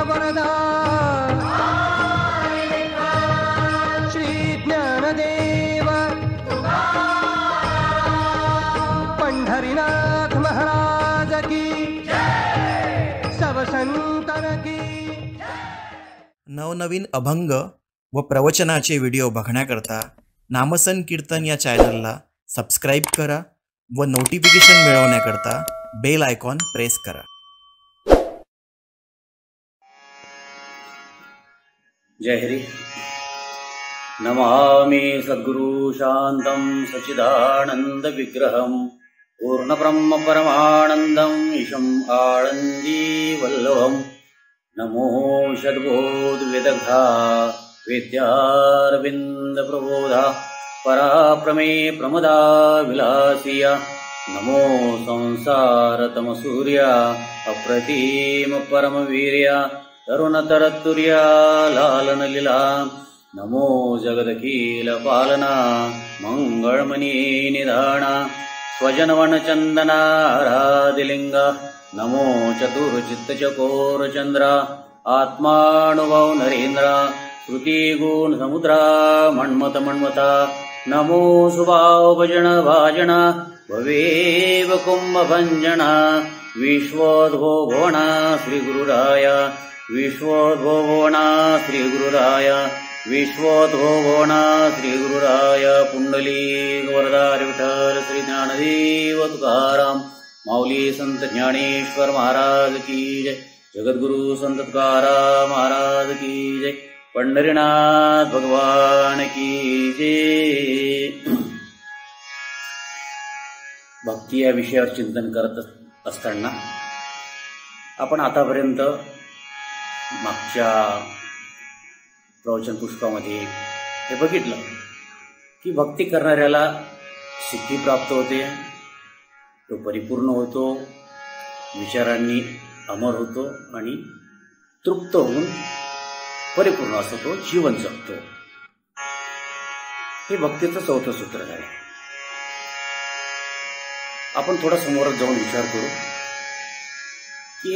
वरदा श्री ज्ञानदेव पंढरीनाथ महाराज की सब संतन की। नवनवीन अभंग व प्रवचनाचे व्हिडिओ बघण्याकरता नामसंकीर्तन या चॅनलला सबस्क्राईब करा व नोटिफिकेशन मिळवण्याकरता बेल आयकॉन प्रेस करा। जय हरि। नमामि सद्गुरु शान्तं सच्चिदानंद विग्रहं पूर्णब्रह्म परमानन्दं ईशम् आळन्दी वल्लभम्। नमो षड्बोध विदग्धा विद्यारविन्द प्रबोधा पराप्रमे प्रमदा विलासिया। नमो संसार तम सूर्या अप्रतिम परमवीर्या तरुणतरतुर्या लालन लीला। नमो जगदखिल पालना मंगळमणी निधाना स्वजनवन चंदना आराधिलिंगा। नमो चतुर्चित्त चकोर चंद्रा आत्मानुभव नरेंद्रा श्रुति गुण समुद्रा मन्मथ मन्मथा। नमो सुभाव भजन भाजना भवेव कुंभ भंजना। विश्वोद्भो भुवना श्री गुरुराया विश्वोद्भो भुवना श्री गुरुराया विश्वोद्भो भुवना श्री गुरुराया। पुंडलिक वरदारी विठ्ठल श्री ज्ञानदेव तुकाराम माऊली संत ज्ञानेश्वर महाराज की जय। जगद्गुरु संत तुकाराम महाराज की जय। पंढरीनाथ भगवान की जय। भक्ती या विषयावर चिंतन करत असताना आपण आतापर्यंत मागच्या प्रवचन पुष्पामध्ये हे बघितलं की भक्ती करणाऱ्याला सिद्धी प्राप्त होते, तो परिपूर्ण होतो, विचारांनी अमर होतो आणि तृप्त होऊन परिपूर्ण असं तो जीवन जगतो। हे भक्तीचं चौथं सूत्र आहे। आपण थोडा समोर जाऊन विचार करू की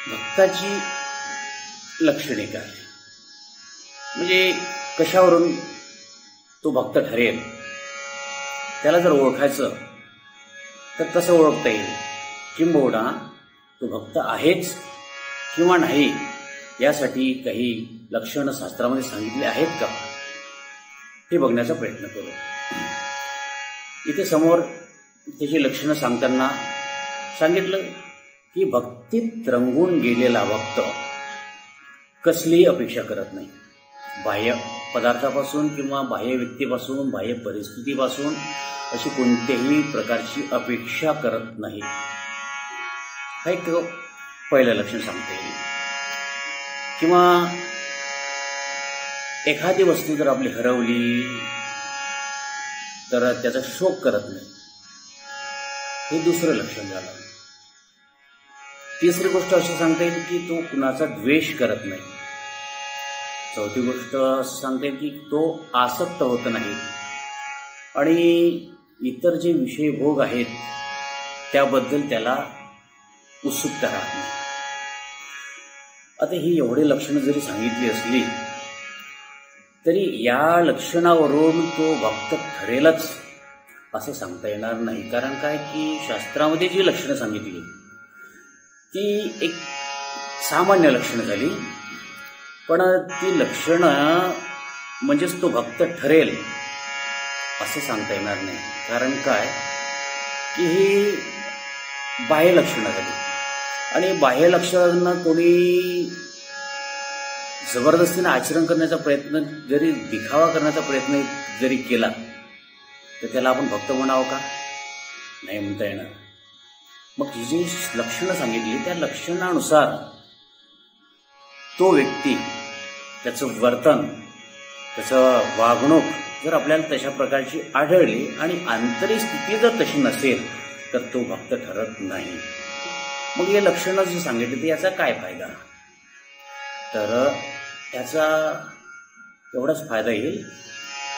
भक्ताची लक्षणे काय, म्हणजे कशावरून तो भक्त ठरेल। त्याला जर ओळखायचं तर कसं ओळखता येईल, किंबहुना तो भक्त आहेच किंवा नाही यासाठी काही लक्षण शास्त्रामध्ये सांगितले आहेत का हे बघण्याचा प्रयत्न करू। इथे समोर त्याची लक्षणं सांगताना सांगितलं की भक्तीत रंगून गेलेला भक्त कसलीही अपेक्षा करत नाही, बाह्य पदार्थापासून किंवा बाह्य व्यक्तीपासून बाह्य परिस्थितीपासून अशी कोणत्याही प्रकारची अपेक्षा करत नाही। हा एक पहिलं लक्षण सांगता येईल। किंवा एखादी वस्तू जर आपली हरवली तर त्याचा शोक करत नाही, हे दुसरं लक्षण झालं। तिसरी गोष्ट अशी सांगता येईल की तो कुणाचा द्वेष करत नाही। चौथी गोष्ट सांगता येईल की तो आसक्त होत नाही आणि इतर जे विषय भोग आहेत त्याबद्दल त्याला उत्सुकता राहत नाही। आता ही एवढे लक्षणं जरी सांगितली असली तरी या लक्षणावरून तो भक्त ठरेलच असं सांगता येणार नाही। कारण काय की शास्त्रामध्ये जी लक्षणं सांगितली ती एक सामान्य लक्षणं झाली, पण ती लक्षणं म्हणजेच तो भक्त ठरेल असं सांगता येणार नाही। कारण काय की ही बाह्य लक्षणं झाली आणि बाह्य लक्षणं कोणी जबरदस्तीने आचरण करण्याचा प्रयत्न जरी दिखावा करण्याचा प्रयत्न जरी केला तर त्याला आपण भक्त म्हणावं का, नाही म्हणता येणार। मग ही जी लक्षणं सांगितली त्या लक्षणानुसार तो व्यक्ती, त्याचं वर्तन, त्याचं वागणूक जर आपल्याला तशा प्रकारची आढळली आणि आंतरिक स्थिती जर तशी नसेल तर तो भक्त ठरत नाही। मग हे लक्षणं जी सांगितली ती याचा काय फायदा, तर याचा एवढाच फायदा येईल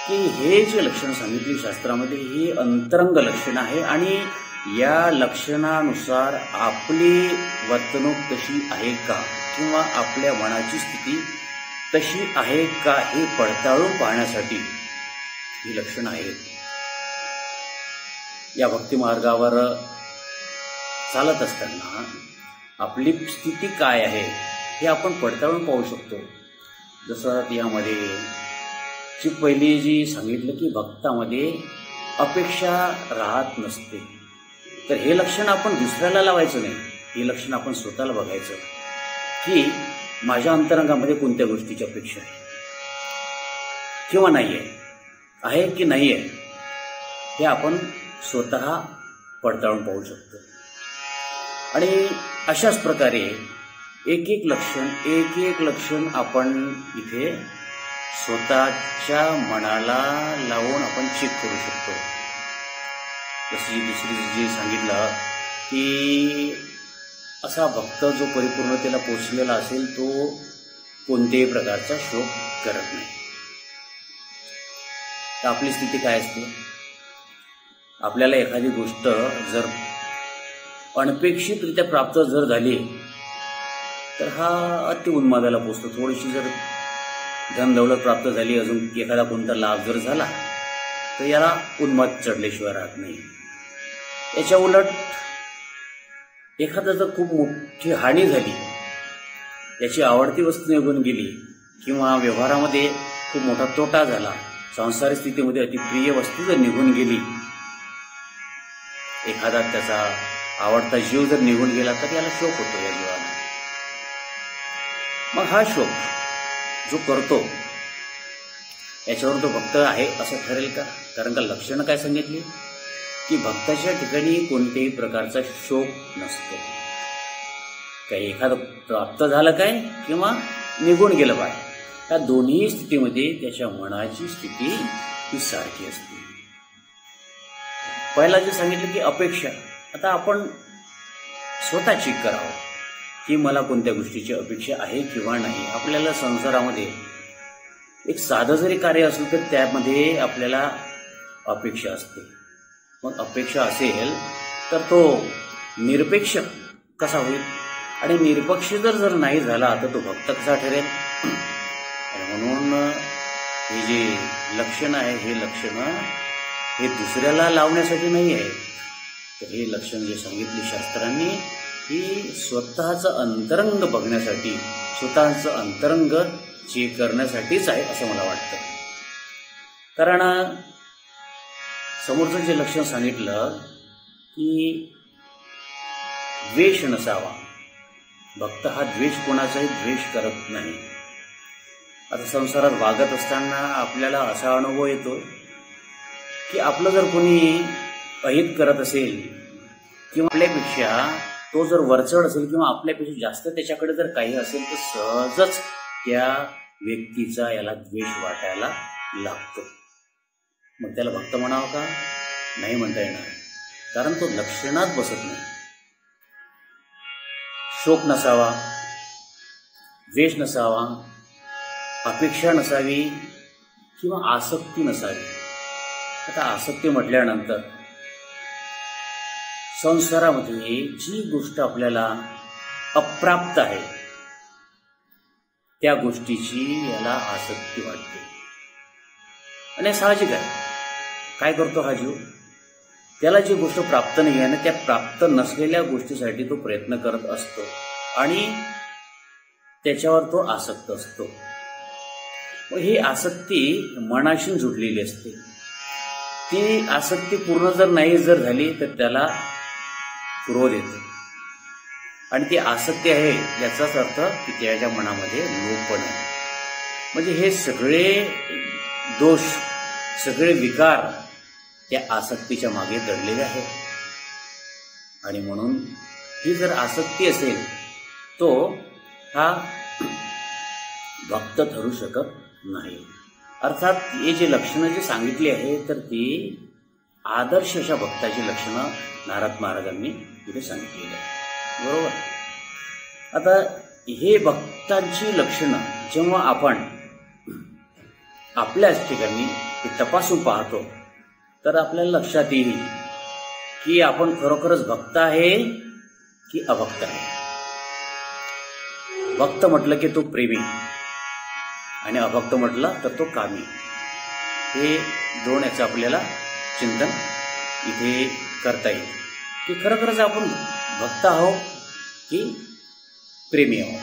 की हे जे लक्षण सांगितली शास्त्रामध्ये ही अंतरंग लक्षण आहे आणि या लक्षणानुसार आपली वर्तणूक तशी आहे का किंवा आपल्या मनाची स्थिती तशी आहे का हे पडताळून पाहण्यासाठी ही लक्षणं आहेत. या भक्ती मार्गावर चालत असताना आपली स्थिती काय आहे हे आपण पडताळून पाहू शकतो. जसं यामध्ये जी पहिली जी सांगितलं की भक्तामध्ये अपेक्षा राहत नसते, तर हे लक्षण आपण दुसऱ्याला लावायचं नाही. हे लक्षण आपण स्वतःला बघायचं की माझ्या अंतरंगामध्ये कोणत्या गोष्टीची अपेक्षा आहे किंवा नाही आहे की नाही आहे, हे आपण स्वतः पडताळून पाहू शकतो. आणि अशाच प्रकारे एक एक लक्षण आपण इथे स्वतःच्या मनाला लावून आपण चेक करू शकतो. जशी दुसरी जी सांगितलं की असा भक्त जो परिपूर्णतेला पोचलेला असेल तो कोणत्याही प्रकारचा शोक करत नाही. तर आपली स्थिती काय असते? आपल्याला एखादी गोष्ट जर अनपेक्षितरित्या प्राप्त जर झाली तर हा अति उन्मादाला पोचतो. थोडीशी जर धनदौलत प्राप्त झाली, अजून एखादा कोणता लाभ जर झाला तर याला उन्माद चढल्याशिवाय राहत नाही. याच्या उलट एखादा जर खूप मोठी हानी झाली, याची आवडती वस्तू निघून गेली किंवा व्यवहारामध्ये खूप मोठा तोटा झाला, सांसारिक स्थितीमध्ये अतिप्रिय वस्तू जर निघून गेली, एखादा त्याचा आवडता जीव जर निघून गेला तर याला शोक होतो या जीवाला. मग हा शोक जो करतो याच्यावर तो भक्त आहे असं ठरेल का? कारण का लक्षणं काय सांगितली की भक्ताच्या ठिकाणी कोणत्याही प्रकारचा शोक नसतो. काही एखादं प्राप्त झालं काय किंवा निघून गेलं बाय, या दोन्ही स्थितीमध्ये त्याच्या मनाची स्थिती ही सारखी असते. पहिला जे सांगितलं की अपेक्षा, आता आपण स्वतः चेक करावं की मला कोणत्या गोष्टीची अपेक्षा आहे किंवा नाही. आपल्याला संसारामध्ये एक साधं जरी कार्य असलं तर त्यामध्ये आपल्याला अपेक्षा असते. मग अपेक्षा असेल तर तो निरपेक्ष कसा होईल? आणि निरपेक्ष जर नाही झाला तर तो भक्त कसा ठरेल? म्हणून हे जे लक्षण आहे हे लक्षण हे दुसऱ्याला लावण्यासाठी नाही आहे, तर हे लक्षण जे सांगितली शास्त्रांनी ही स्वतःचं अंतरंग बघण्यासाठी, स्वतःचं अंतरंग चेक करण्यासाठीच आहे असं मला वाटतं. कारण समोरचं जे लक्षण सांगितलं की द्वेष नसावा, भक्त हा द्वेष कोणाचाही द्वेष करत नाही. आता संसारात वागत असताना आपल्याला असा अनुभव येतो की आपलं जर कोणी अहित करत असेल किंवा आपल्यापेक्षा तो जर वरचढ असेल किंवा आपल्यापेक्षा जास्त त्याच्याकडे जर काही असेल तर सहजच त्या व्यक्तीचा याला द्वेष वाटायला लागतो. मग त्याला भक्त म्हणावं का? नाही म्हणता येणार, कारण तो लक्षणात बसत नाही. शोक नसावा, द्वेष नसावा, अपेक्षा नसावी किंवा आसक्ती नसावी. आता आसक्ती म्हटल्यानंतर संसारामध्ये जी गोष्ट आपल्याला अप्राप्त आहे त्या गोष्टीची याला आसक्ती वाटते. आणि साहजिक आहे, काय करतो हा जीव? त्याला जी गोष्ट प्राप्त नाही आहे ना त्या प्राप्त नसलेल्या गोष्टीसाठी तो प्रयत्न करत असतो आणि त्याच्यावर तो आसक्त असतो. मग ही आसक्ती मनाशी जुडलेली असते. ती आसक्ती पूर्ण जर नाही जर झाली तर त्याला क्रोध येतो आणि ती आसक्ती आहे याचाच अर्थ की त्याच्या मनामध्ये लोभपण आहे. म्हणजे हे सगळे दोष, सगळे विकार त्या आसक्तीच्या मागे दडलेले आहेत. आणि म्हणून ही जर आसक्ती असेल तो हा भक्त ठरू शकत नाही. अर्थात हे जे लक्षणं जे सांगितली आहे तर ती आदर्श अशा भक्ताची लक्षणं नारद महाराजांनी तिथे सांगितलेली आहे. बरोबर. आता हे भक्तांची लक्षणं जेव्हा आपण आपल्याच ठिकाणी ते तपासून पाहतो तर आपल्याला लक्षात येईल की आपण खरोखरच भक्त आहे की अभक्त आहे. भक्त म्हटलं की तो प्रेमी आणि अभक्त म्हटलं तर तो कामी. हे दोन याचं आपल्याला चिंतन इथे करता येईल की खरोखरच आपण भक्त आहोत की प्रेमी आहोत.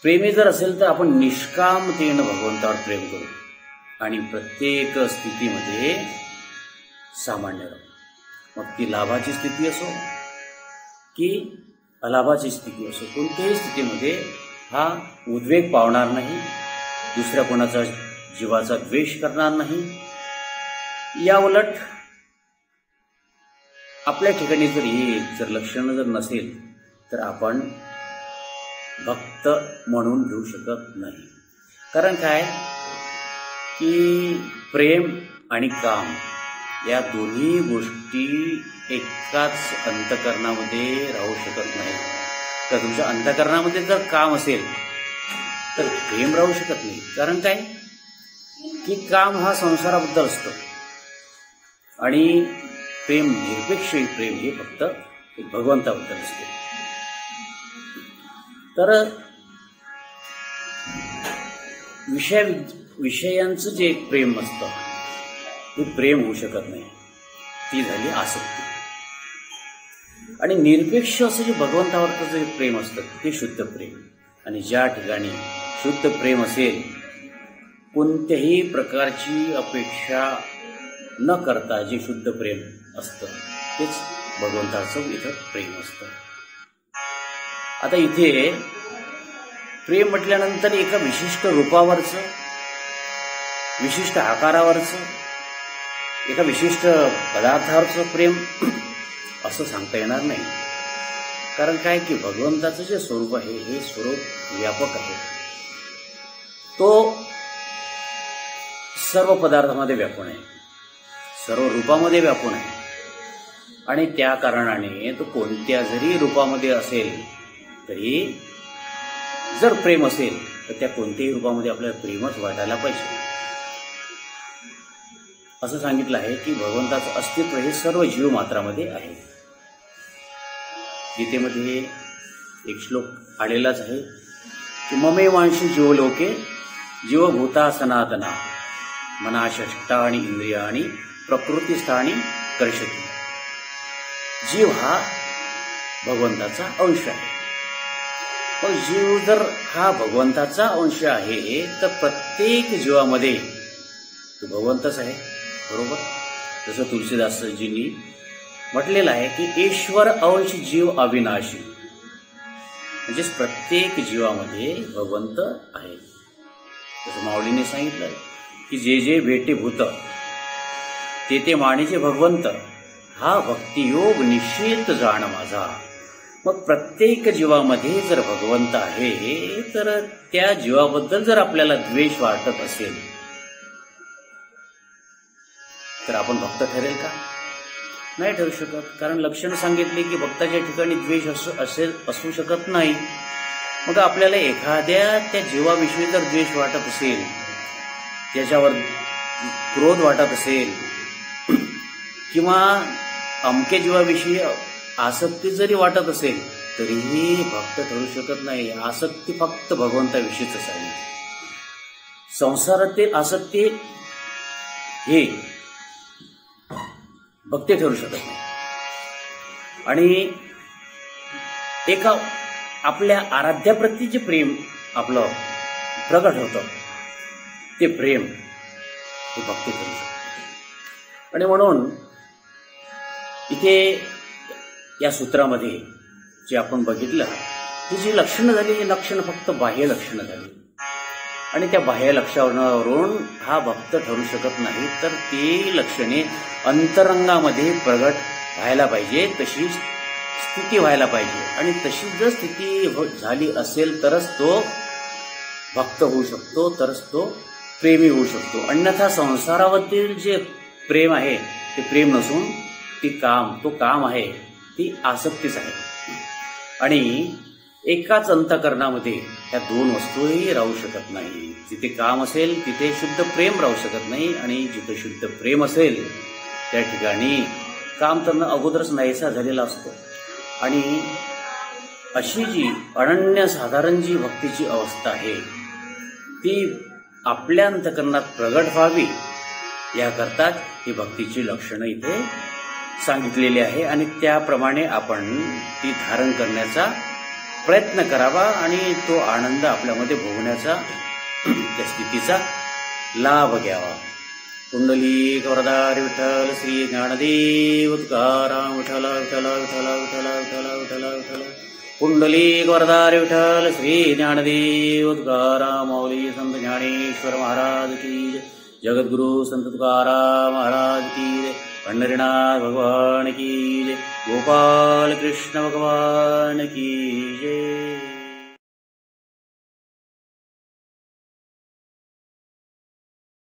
प्रेमी जर असेल तर आपण निष्कामतेनं भगवंतावर प्रेम करू आणि प्रत्येक स्थितीमध्ये सामान्य राहू. मग ती लाभाची स्थिती असो की अलाभाची स्थिती असो, कोणत्याही स्थितीमध्ये हा उद्वेग पावणार नाही, दुसऱ्या कोणाचा जीवाचा द्वेष करणार नाही. या उलट आपल्या ठिकाणी जर लक्षण जर नसेल तर आपण भक्त म्हणून घेऊ शकत नाही. कारण काय की प्रेम आणि काम या दोन्ही गोष्टी एकाच अंतःकरणामध्ये राहू शकत नाही. तर तुमच्या अंतःकरणामध्ये जर काम असेल तर प्रेम राहू शकत नाही. कारण काय की काम हा संसाराबद्दल असतं आणि प्रेम निरपेक्ष प्रेम हे फक्त भगवंताबद्दल असते. तर विषयांचं जे प्रेम असतं ते प्रेम होऊ शकत नाही, ती झाली आसक्ती. आणि निरपेक्ष असं जे भगवंतावरचं जे प्रेम असतं ते शुद्ध प्रेम. आणि ज्या ठिकाणी शुद्ध प्रेम असेल, कोणत्याही प्रकारची अपेक्षा न करता जे शुद्ध प्रेम असतं तेच भगवंताचं इथं प्रेम असतं. आता इथे प्रेम म्हटल्यानंतर एका विशिष्ट रूपावरचं, विशिष्ट आकारावरचं, एका विशिष्ट पदार्थावरचं प्रेम असं सांगता येणार नाही. कारण काय की भगवंताचं जे स्वरूप आहे हे स्वरूप व्यापक आहे. तो सर्व पदार्थामध्ये व्यापून आहे, सर्व रूपामध्ये व्यापून आहे. आणि त्या कारणाने तो कोणत्या जरी रूपामध्ये असेल तरी जर प्रेम असेल तर त्या कोणत्याही रूपामध्ये आपल्याला प्रेमच वाटायला पाहिजे. असं सांगितलं आहे की भगवंताचं अस्तित्व हे सर्व जीवमात्रामध्ये आहे. गीतेमध्ये एक श्लोक आलेलाच आहे की ममेवांशी जीवलोके जीवभूता सनातना मना षष्ठाणी इंद्रियाणी प्रकृतिस्थानी कर्षती. जीव हा भगवंताचा अंश आहे. मग जीव जर हा भगवंताचा अंश आहे तर प्रत्येक जीवामध्ये तो भगवंतच आहे, बरोबर. जसं तुलसीदासजींनी म्हटलेलं आहे की ईश्वर अंश जीव अविनाशी. म्हणजेच प्रत्येक जीवामध्ये भगवंत आहे. जसं माऊलीने सांगितलं की जे जे भेटे भूत ते ते मानेचे भगवंत, हा भक्तियोग निश्चित जाण माझा. मग प्रत्येक जीवामध्ये जर भगवंत आहे तर त्या जीवाबद्दल जर आपल्याला द्वेष वाटत असेल तर आपण भक्त ठरेल का? नाही ठरू शकत. कारण लक्षण सांगितले की भक्ताच्या ठिकाणी द्वेष असू शकत नाही. मग आपल्याला एखाद्या त्या जीवाविषयी जर द्वेष वाटत असेल, त्याच्यावर क्रोध वाटत असेल किंवा अमक्या जीवाविषयी आसक्ती जरी वाटत असेल तरीही भक्त ठरू शकत नाही. आसक्ती फक्त भगवंताविषयीच असावी. संसारातील आसक्ती हे भक्ती ठरू शकत नाही. आणि एका आपल्या आराध्याप्रती जे प्रेम आपलं प्रगट होतं ते प्रेम हे भक्ती ठरू शकतं. आणि म्हणून इथे या सूत्रामध्ये जे आपण बघितलं ही जी लक्षणं झाली, ही लक्षणं फक्त बाह्य लक्षणं झाली. आणि त्या बाह्य लक्षणावरून हा भक्त ठरू शकत नाही, तर ती लक्षणे अंतरंगामध्ये प्रगट व्हायला पाहिजे, तशी स्थिती व्हायला पाहिजे. आणि तशी जर स्थिती झाली असेल तरच तो भक्त होऊ शकतो, तरच तो प्रेमी होऊ शकतो. अन्यथा संसारावरील जे प्रेम आहे ते प्रेम नसून तो काम आहे, ती आसक्तीच आहे. आणि एकाच अंतःकरणामध्ये ह्या दोन वस्तूही राहू शकत नाही. जिथे काम असेल तिथे शुद्ध प्रेम राहू शकत नाही, आणि जिथे शुद्ध प्रेम असेल त्या ठिकाणी काम तर अगोदरच नाहीसा झालेला असतो. आणि अशी जी अनन्यसाधारण जी भक्तीची अवस्था आहे ती आपल्या अंतकरणात प्रगट व्हावी याकरता ही भक्तीची लक्षणं इथे सांगितलेली आहे आणि त्याप्रमाणे आपण ती धारण करण्याचा प्रयत्न करावा आणि तो आनंद आपल्यामध्ये भोगण्याचा त्या स्थितीचा लाभ घ्यावा. कुंडलिक वरदारी विठ्ठल श्री ज्ञानदेव तुकाराम विठ्ठल विठ्ठल विठ्ठल विठ्ठल विठ्ठल विठ्ठल विठ्ठल. कुंडलिक वरदारी विठ्ठल श्री ज्ञानदेव तुकाराम माऊली संत ज्ञानेश्वर महाराज की जय. जगद्गुरु संत तुकाराम महाराज की जय. पंढरीनाथ भगवान की जय. गोपाल कृष्ण भगवान की जय.